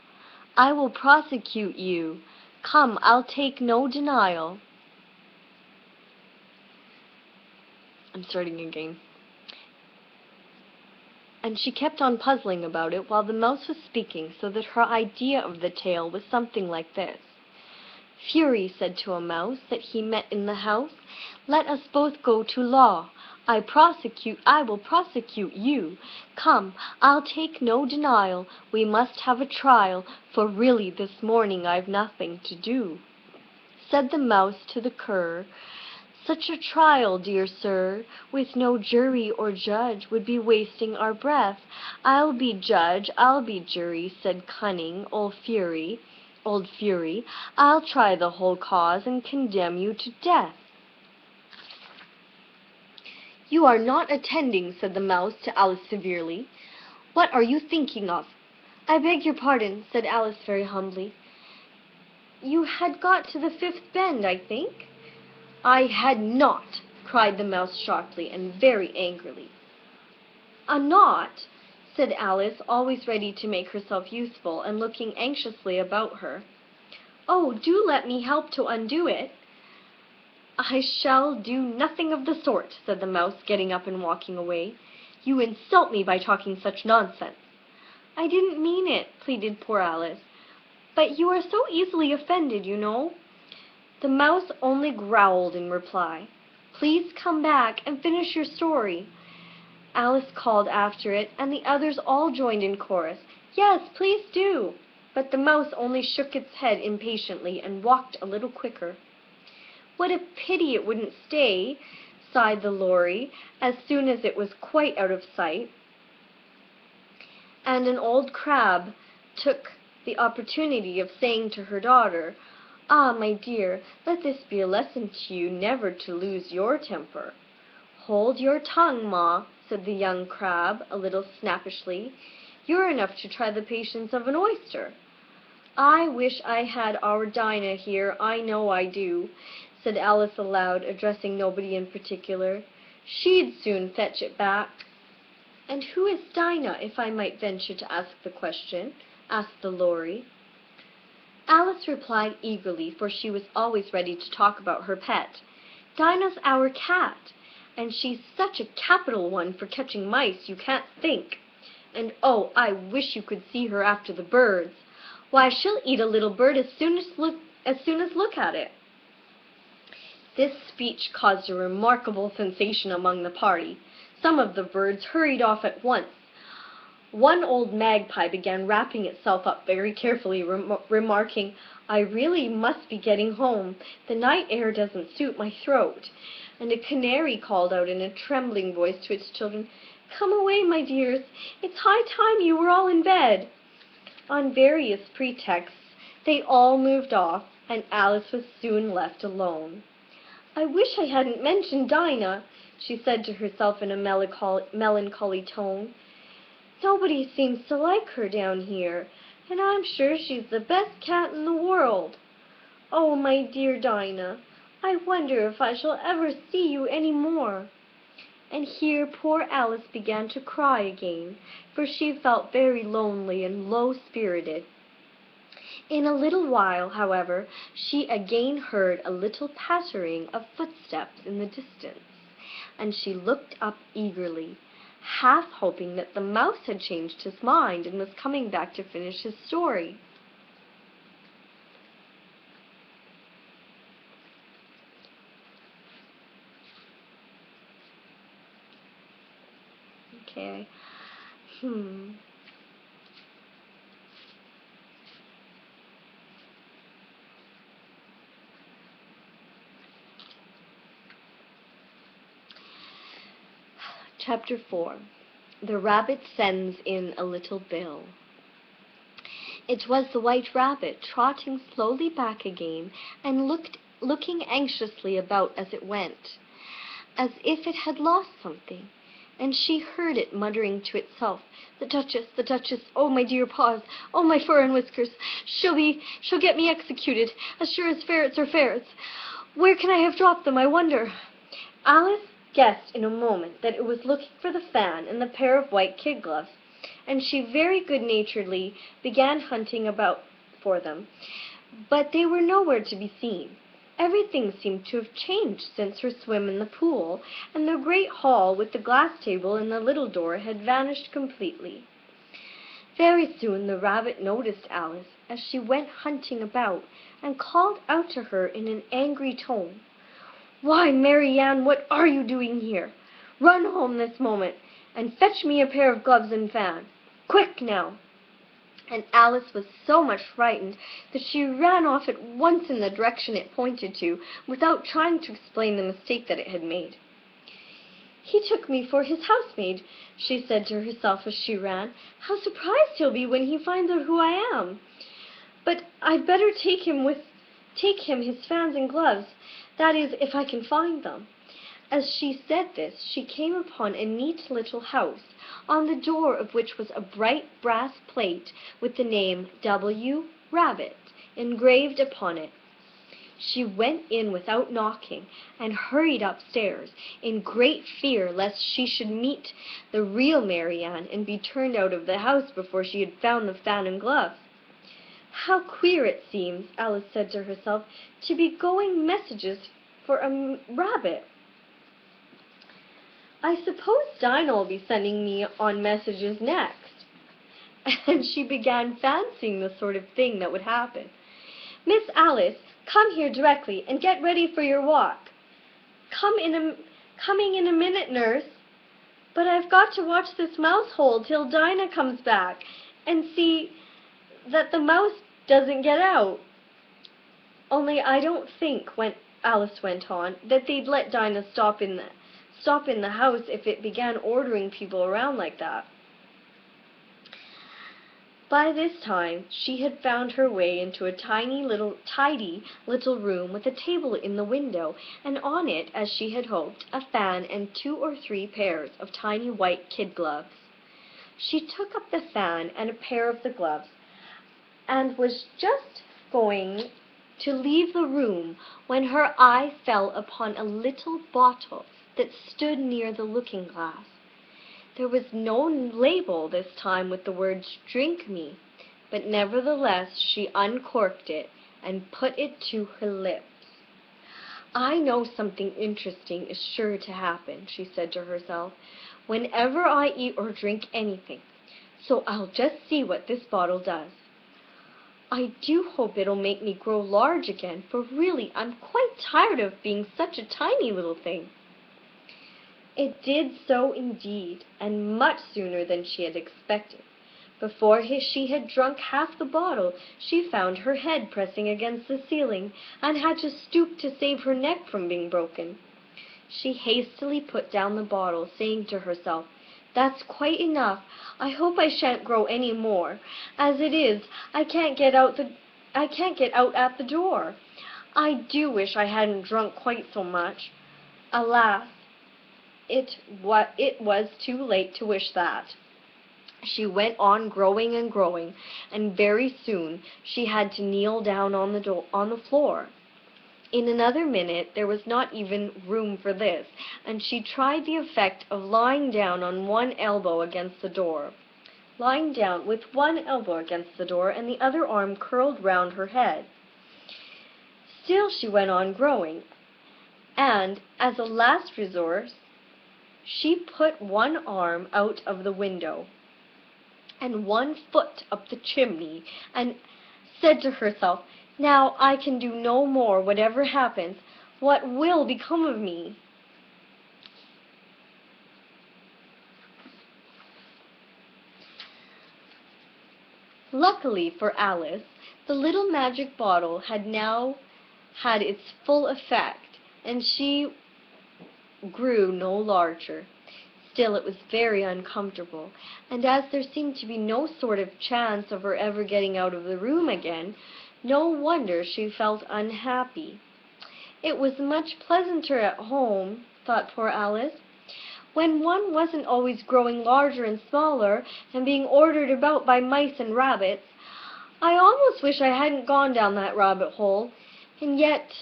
I will prosecute you. Come, I'll take no denial." I'm starting again. And she kept on puzzling about it while the mouse was speaking, so that her idea of the tale was something like this. Fury said to a mouse that he met in the house, "Let us both go to law. I will prosecute you. Come, I'll take no denial. We must have a trial, for really this morning I've nothing to do." Said the mouse to the cur, "Such a trial, dear sir, with no jury or judge, would be wasting our breath." "I'll be judge, I'll be jury," said cunning old Fury. "I'll try the whole cause and condemn you to death." "You are not attending," said the mouse to Alice severely. "What are you thinking of?" "I beg your pardon," said Alice very humbly. "You had got to the fifth bend, I think?" "I had not," cried the mouse sharply and very angrily. "Not?" said Alice, always ready to make herself useful, and looking anxiously about her. "Oh, do let me help to undo it." "I shall do nothing of the sort," said the mouse, getting up and walking away. "You insult me by talking such nonsense." "I didn't mean it," pleaded poor Alice. "But you are so easily offended, you know." The mouse only growled in reply. "Please come back and finish your story," Alice called after it, and the others all joined in chorus. "Yes, please do." But the mouse only shook its head impatiently and walked a little quicker. "What a pity it wouldn't stay," sighed the Lory, as soon as it was quite out of sight. And an old crab took the opportunity of saying to her daughter, "Ah, my dear, let this be a lesson to you never to lose your temper." "Hold your tongue, Ma," said the young crab, a little snappishly. "You're enough to try the patience of an oyster." "I wish I had our Dinah here, I know I do," said Alice aloud, addressing nobody in particular. "She'd soon fetch it back." "And who is Dinah, if I might venture to ask the question?" asked the Lory. Alice replied eagerly, for she was always ready to talk about her pet. "Dinah's our cat, and she's such a capital one for catching mice you can't think. And oh, I wish you could see her after the birds. Why, she'll eat a little bird as soon as look at it." This speech caused a remarkable sensation among the party. Some of the birds hurried off at once. One old magpie began wrapping itself up very carefully, remarking, "I really must be getting home. The night air doesn't suit my throat." And a canary called out in a trembling voice to its children, "Come away, my dears. It's high time you were all in bed." On various pretexts, they all moved off, and Alice was soon left alone. "I wish I hadn't mentioned Dinah," she said to herself in a melancholy tone. "Nobody seems to like her down here, and I'm sure she's the best cat in the world. Oh, my dear Dinah, I wonder if I shall ever see you any more." and here poor Alice began to cry again, for she felt very lonely and low-spirited. In a little while, however, she again heard a little pattering of footsteps in the distance, and she looked up eagerly, half hoping that the mouse had changed his mind and was coming back to finish his story. Okay. Chapter 4. The Rabbit Sends in a Little Bill. It was the White Rabbit, trotting slowly back again, and looking anxiously about as it went, as if it had lost something, and she heard it muttering to itself, the Duchess, oh, my dear paws, oh, my fur and whiskers, she'll get me executed, as sure as ferrets are ferrets. Where can I have dropped them, I wonder? Alice guessed in a moment that it was looking for the fan and the pair of white kid gloves, and she very good-naturedly began hunting about for them, but they were nowhere to be seen. Everything seemed to have changed since her swim in the pool, and the great hall with the glass table and the little door had vanished completely. Very soon the rabbit noticed Alice as she went hunting about, and called out to her in an angry tone, "Why, Mary Ann, what are you doing here? Run home this moment, and fetch me a pair of gloves and fan. Quick, now!" And Alice was so much frightened that she ran off at once in the direction it pointed to, without trying to explain the mistake that it had made. "He took me for his housemaid," she said to herself as she ran. "How surprised he'll be when he finds out who I am! But I'd better take him his fans and gloves, that is, if I can find them." As she said this, she came upon a neat little house, on the door of which was a bright brass plate with the name W. Rabbit engraved upon it. She went in without knocking, and hurried upstairs, in great fear lest she should meet the real Mary Ann and be turned out of the house before she had found the fan and gloves. "How queer it seems," Alice said to herself, "to be going messages for a rabbit. I suppose Dinah will be sending me on messages next." And she began fancying the sort of thing that would happen. "Miss Alice, come here directly, and get ready for your walk." Coming in a minute, nurse." "But I've got to watch this mouse hole till Dinah comes back, and see that the mouse doesn't get out." "Only I don't think," Alice went on, "that they'd let Dinah stop in the house if it began ordering people around like that." By this time she had found her way into a tidy little room with a table in the window, and on it, as she had hoped, a fan and 2 or 3 pairs of tiny white kid gloves. She took up the fan and a pair of the gloves, and was just going to leave the room when her eye fell upon a little bottle that stood near the looking-glass. There was no label this time with the words "Drink me," but nevertheless she uncorked it and put it to her lips. "I know something interesting is sure to happen," she said to herself, "whenever I eat or drink anything, so I'll just see what this bottle does. I do hope it'll make me grow large again, for really I'm quite tired of being such a tiny little thing." It did so indeed, and much sooner than she had expected. Before she had drunk half the bottle, she found her head pressing against the ceiling, and had to stoop to save her neck from being broken. She hastily put down the bottle, saying to herself, "That's quite enough. I hope I shan't grow any more. As it is, I can't get out at the door. I do wish I hadn't drunk quite so much." Alas, it was too late to wish that. She went on growing and growing, and very soon she had to kneel down on the floor. In another minute there was not even room for this, and she tried the effect of lying down on one elbow against the door. Lying down with one elbow against the door and the other arm curled round her head. Still she went on growing, and, as a last resort, she put one arm out of the window and one foot up the chimney, and said to herself, "Now I can do no more, whatever happens. What will become of me?" Luckily for Alice, the little magic bottle had now had its full effect, and she grew no larger. Still, it was very uncomfortable, and as there seemed to be no sort of chance of her ever getting out of the room again, no wonder she felt unhappy. It was much pleasanter at home, thought poor Alice, when one wasn't always growing larger and smaller and being ordered about by mice and rabbits. I almost wish I hadn't gone down that rabbit hole, and yet,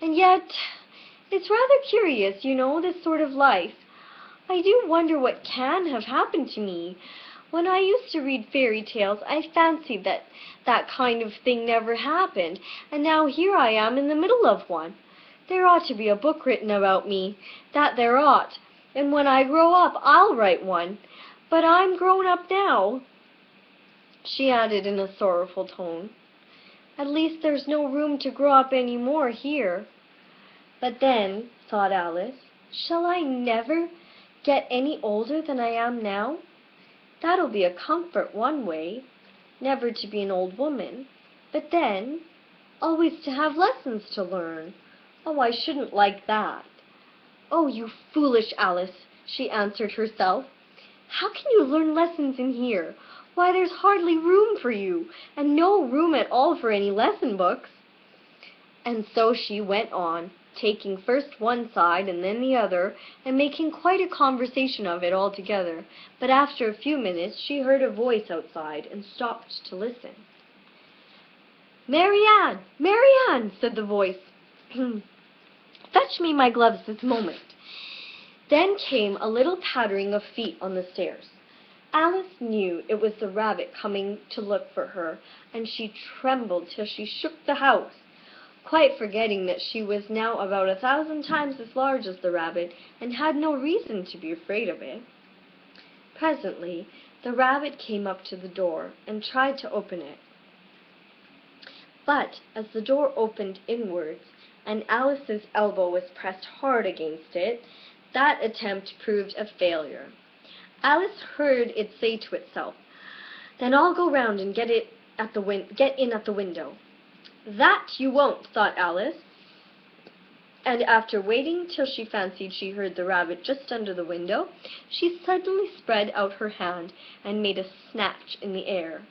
it's rather curious, you know, this sort of life. I do wonder what can have happened to me. When I used to read fairy tales, I fancied that that kind of thing never happened, and now here I am in the middle of one. There ought to be a book written about me, that there ought, and when I grow up I'll write one. But I'm grown up now," she added in a sorrowful tone. "At least there's no room to grow up any more here. But then," thought Alice, "shall I never get any older than I am now? That'll be a comfort one way, never to be an old woman, but then always to have lessons to learn. Oh, I shouldn't like that." "Oh, you foolish Alice," she answered herself. "How can you learn lessons in here? Why, there's hardly room for you, and no room at all for any lesson books." And so she went on, taking first one side and then the other, and making quite a conversation of it altogether. But after a few minutes she heard a voice outside, and stopped to listen. "Marianne! Marianne!" said the voice. "Fetch me my gloves this moment." Then came a little pattering of feet on the stairs. Alice knew it was the rabbit coming to look for her, and she trembled till she shook the house, quite forgetting that she was now about 1,000 times as large as the rabbit, and had no reason to be afraid of it. Presently the rabbit came up to the door, and tried to open it. But as the door opened inwards, and Alice's elbow was pressed hard against it, that attempt proved a failure. Alice heard it say to itself, "Then I'll go round and get in at the window." "That you won't," thought Alice, and after waiting till she fancied she heard the rabbit just under the window, she suddenly spread out her hand and made a snatch in the air.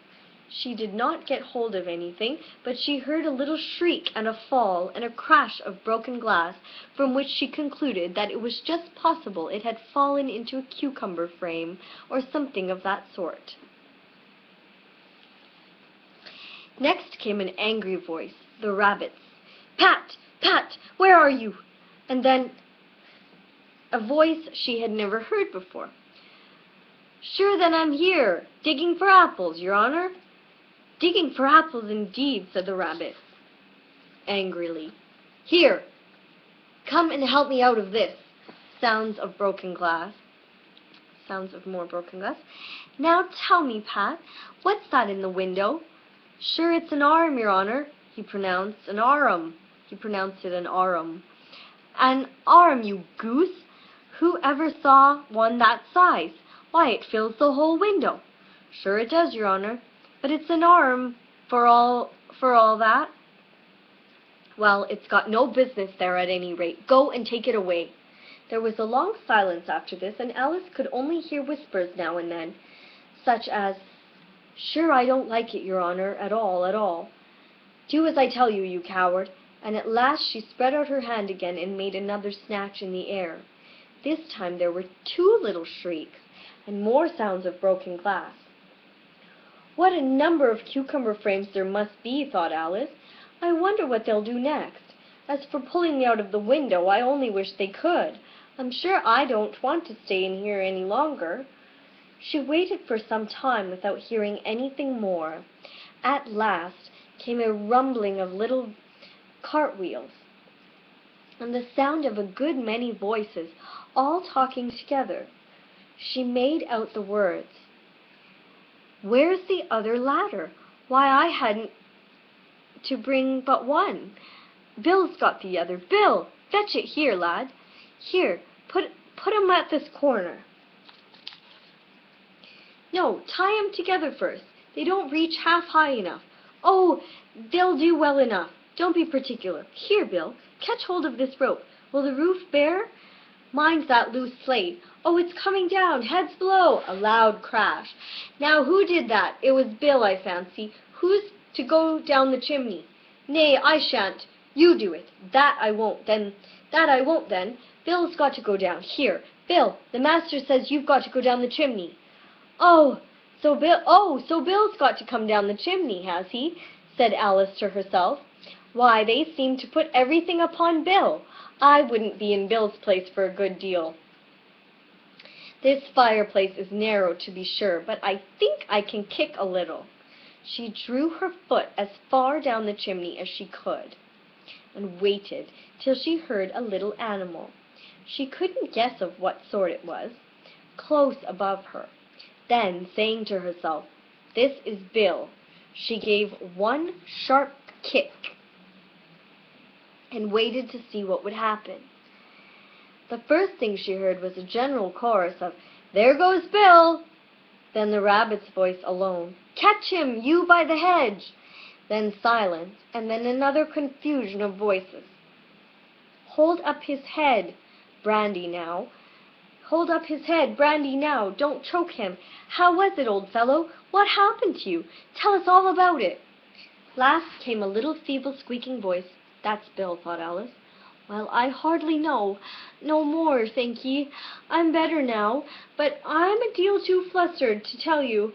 She did not get hold of anything, but she heard a little shriek and a fall and a crash of broken glass, from which she concluded that it was just possible it had fallen into a cucumber frame, or something of that sort. Next came an angry voice, the rabbit's. "Pat! Pat! Where are you?" And then a voice she had never heard before. "Sure then I'm here, digging for apples, your honor." "Digging for apples indeed," said the rabbit, angrily. "Here, come and help me out of this." Sounds of broken glass. Sounds of more broken glass. "Now tell me, Pat, what's that in the window?" "Sure it's an arm, your honor," he pronounced. "An arum." He pronounced it an arum. "An arum, you goose! Who ever saw one that size? Why, it fills the whole window." "Sure it does, your honor, but it's an arum for all that." "Well, it's got no business there at any rate. Go and take it away." There was a long silence after this, and Alice could only hear whispers now and then, such as, "Sure I don't like it, your honor, at all. Do as I tell you, you coward." And at last she spread out her hand again and made another snatch in the air. This time there were 2 little shrieks, and more sounds of broken glass. "What a number of cucumber frames there must be," thought Alice. "I wonder what they'll do next. As for pulling me out of the window, I only wish they could. I'm sure I don't want to stay in here any longer." She waited for some time without hearing anything more. At last came a rumbling of little cartwheels, and the sound of a good many voices, all talking together. She made out the words, "Where's the other ladder? Why, I hadn't to bring but one. Bill's got the other. Bill, fetch it here, lad. Here, put 'em at this corner. No, tie 'em together first. They don't reach half high enough. Oh, they'll do well enough. Don't be particular. Here, Bill, catch hold of this rope. Will the roof bear? Mind that loose slate. Oh, it's coming down. Heads below." A loud crash. "Now, who did that? It was Bill, I fancy. Who's to go down the chimney?" "Nay, I shan't. You do it." "That I won't, then. That I won't, then. Bill's got to go down. Here, Bill, the master says you've got to go down the chimney." So Bill's got to come down the chimney, has he?" said Alice to herself. "Why, they seem to put everything upon Bill. I wouldn't be in Bill's place for a good deal. This fireplace is narrow, to be sure, but I think I can kick a little." She drew her foot as far down the chimney as she could, and waited till she heard a little animal. She couldn't guess of what sort it was, close above her. Then, saying to herself, "This is Bill," she gave one sharp kick and waited to see what would happen. The first thing she heard was a general chorus of, "There goes Bill!" Then the rabbit's voice alone, "Catch him, you by the hedge!" Then silence, and then another confusion of voices. "Hold up his head, Brandy, now. Hold up his head, Brandy, now. Don't choke him. How was it, old fellow? What happened to you? Tell us all about it." Last came a little feeble squeaking voice. "That's Bill," thought Alice. "Well, I hardly know. No more, thank ye. I'm better now, but I'm a deal too flustered to tell you.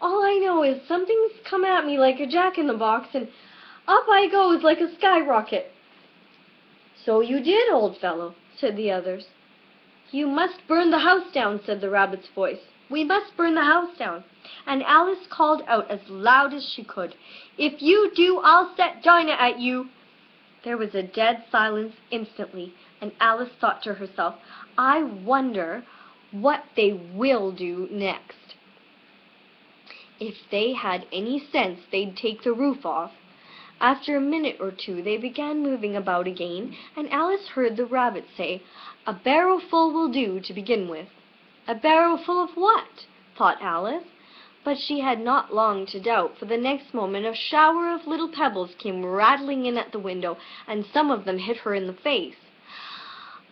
All I know is something's come at me like a jack-in-the-box, and up I goes like a skyrocket." "So you did, old fellow," said the others. "You must burn the house down," said the rabbit's voice. "We must burn the house down." And Alice called out as loud as she could, "If you do, I'll set Dinah at you." There was a dead silence instantly, and Alice thought to herself, "I wonder what they will do next. If they had any sense, they'd take the roof off." After a minute or two they began moving about again, and Alice heard the rabbit say, "A barrowful will do to begin with." "A barrowful of what?" thought Alice. But she had not long to doubt, for the next moment a shower of little pebbles came rattling in at the window, and some of them hit her in the face.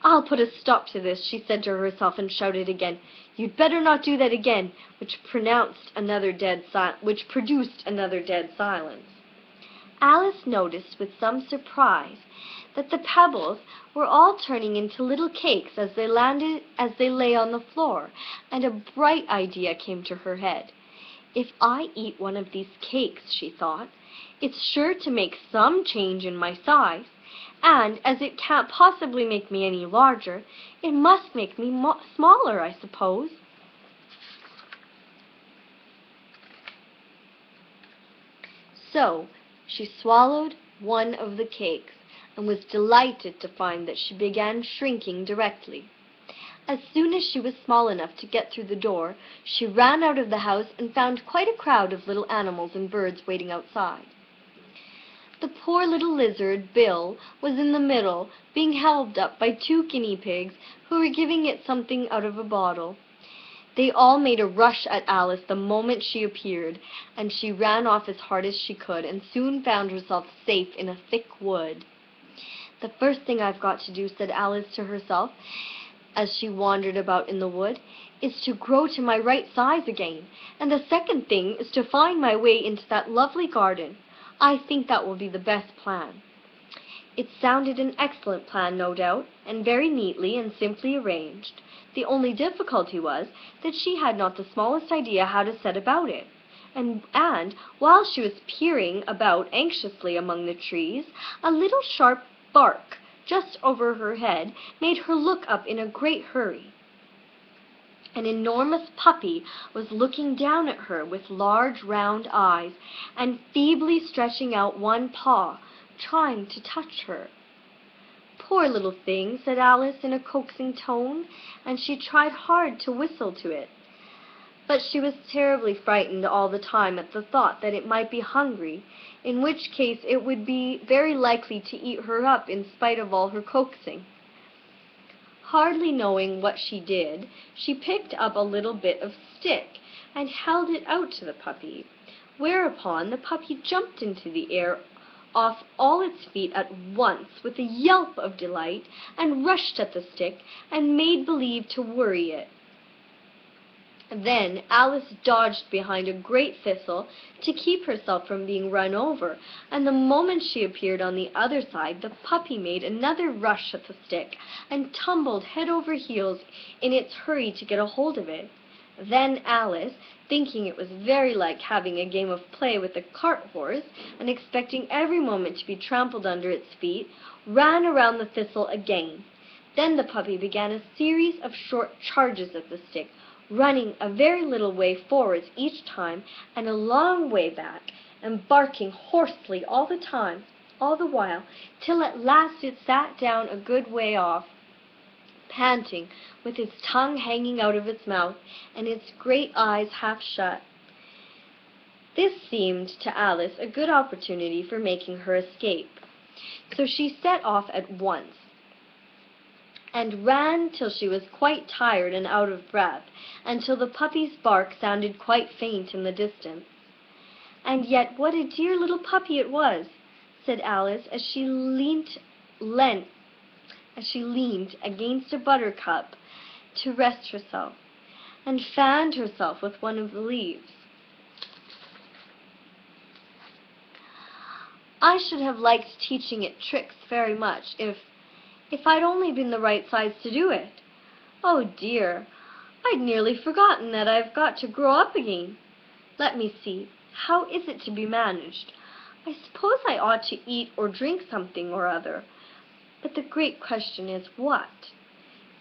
"I'll put a stop to this," she said to herself, and shouted again, "You'd better not do that again," which produced another dead silence. Alice noticed with some surprise that the pebbles were all turning into little cakes as they lay on the floor, and a bright idea came to her head. "If I eat one of these cakes," she thought, "it's sure to make some change in my size, and as it can't possibly make me any larger, it must make me smaller, I suppose." So she swallowed one of the cakes, and was delighted to find that she began shrinking directly. As soon as she was small enough to get through the door, she ran out of the house and found quite a crowd of little animals and birds waiting outside. The poor little lizard, Bill, was in the middle, being held up by 2 guinea pigs who were giving it something out of a bottle. They all made a rush at Alice the moment she appeared, and she ran off as hard as she could, and soon found herself safe in a thick wood. "The first thing I've got to do," said Alice to herself, as she wandered about in the wood, "is to grow to my right size again, and the second thing is to find my way into that lovely garden. I think that will be the best plan." It sounded an excellent plan, no doubt, and very neatly and simply arranged. The only difficulty was that she had not the smallest idea how to set about it. And while she was peering about anxiously among the trees, a little sharp bark just over her head made her look up in a great hurry. An enormous puppy was looking down at her with large round eyes and feebly stretching out one paw, trying to touch her. "Poor little thing," said Alice in a coaxing tone, and she tried hard to whistle to it. But she was terribly frightened all the time at the thought that it might be hungry, in which case it would be very likely to eat her up in spite of all her coaxing. Hardly knowing what she did, she picked up a little bit of stick and held it out to the puppy, whereupon the puppy jumped into the air off all its feet at once with a yelp of delight and rushed at the stick and made believe to worry it. Then Alice dodged behind a great thistle to keep herself from being run over, and the moment she appeared on the other side, the puppy made another rush at the stick and tumbled head over heels in its hurry to get a hold of it. Then Alice, thinking it was very like having a game of play with a cart horse, and expecting every moment to be trampled under its feet, ran around the thistle again. Then the puppy began a series of short charges at the stick, running a very little way forwards each time and a long way back, and barking hoarsely all the while, till at last it sat down a good way off, panting, with its tongue hanging out of its mouth and its great eyes half shut. This seemed to Alice a good opportunity for making her escape, so she set off at once, and ran till she was quite tired and out of breath, until the puppy's bark sounded quite faint in the distance. "And yet what a dear little puppy it was," said Alice as she leaned against a buttercup to rest herself, and fanned herself with one of the leaves. "I should have liked teaching it tricks very much if I'd only been the right size to do it. Oh dear, I'd nearly forgotten that I've got to grow up again. Let me see, how is it to be managed? I suppose I ought to eat or drink something or other. But the great question is, what?"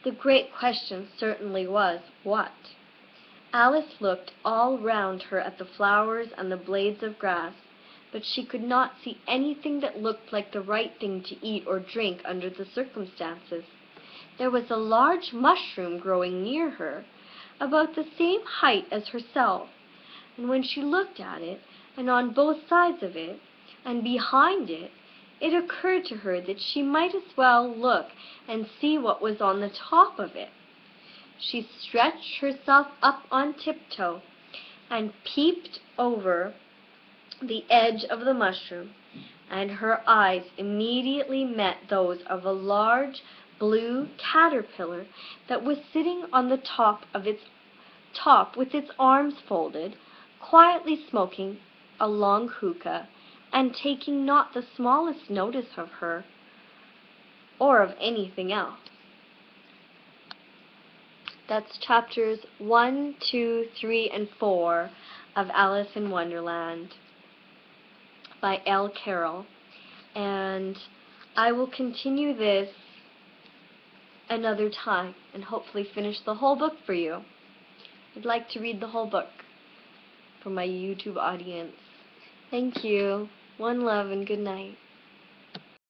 The great question certainly was, what? Alice looked all round her at the flowers and the blades of grass, but she could not see anything that looked like the right thing to eat or drink under the circumstances. There was a large mushroom growing near her, about the same height as herself, and when she looked at it, and on both sides of it, and behind it, it occurred to her that she might as well look and see what was on the top of it. She stretched herself up on tiptoe, and peeped over the edge of the mushroom, and her eyes immediately met those of a large blue caterpillar that was sitting on the top with its arms folded, quietly smoking a long hookah, and taking not the smallest notice of her or of anything else. That's chapters 1, 2, 3, and 4 of Alice in Wonderland by L. Carroll, and I will continue this another time and hopefully finish the whole book for you. I'd like to read the whole book for my YouTube audience. Thank you. One love and good night.